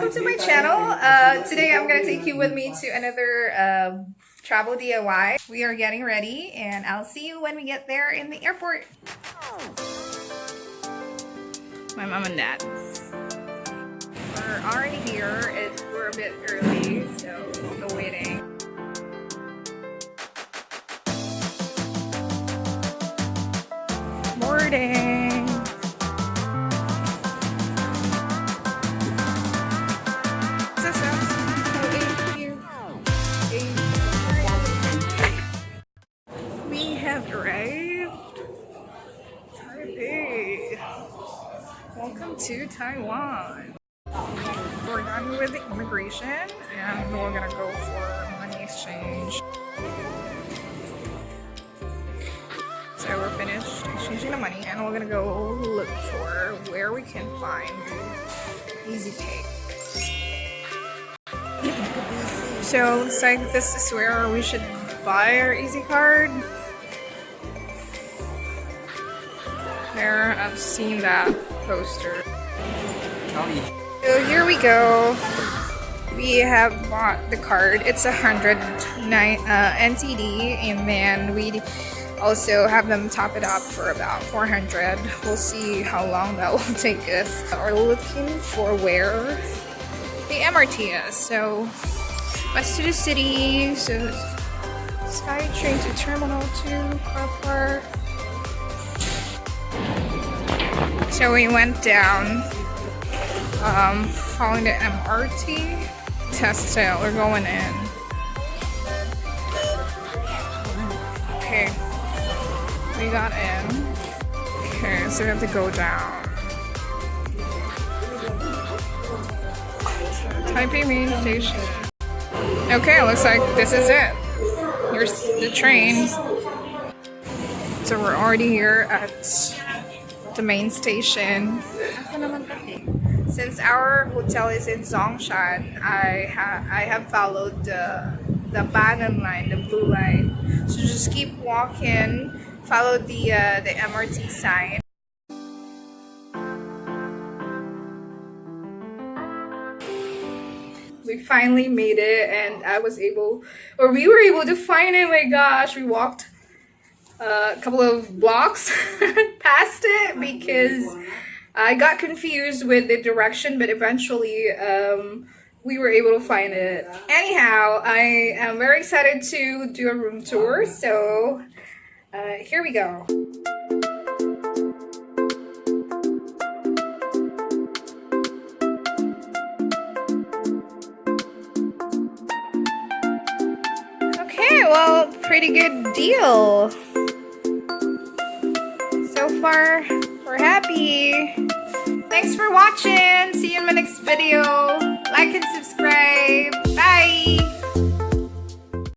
welcome to my channel. Today I'm gonna take you with me to another travel DIY. We are getting ready and I'll see you when we get there in the airport. My mom and dad. We're already here. We're a bit early, so still waiting. Morning. We have arrived. Taipei. Welcome to Taiwan. We're done with the immigration and we're gonna go for money exchange. So we're finished exchanging the money and we're gonna go look for where we can find Easy Pay. So looks like this is where we should buy our Easy card. There, I've seen that poster. So here we go. We have bought the card. It's 100 NTD, and then we also have them top it up for about 400. We'll see how long that will take us. We're looking for where the MRT is. So west to the city. So Sky train to Terminal 2, car park. So we went down, following the MRT. Test it, we're going in. Okay, we got in. Okay, so we have to go down. Taipei main station. Okay, looks like this is it. Here's the train. So we're already here at the main station. Since our hotel is in Zhongshan, I have followed the banner line, the blue line. So just keep walking, follow the MRT sign. We finally made it, and we were able to find it. My gosh, we walked a couple of blocks past it because I got confused with the direction, but eventually we were able to find it. Anyhow, I am very excited to do a room tour, so here we go. Okay, well, pretty good deal. So far, we're happy. Thanks for watching. See you in my next video. Like and subscribe. Bye.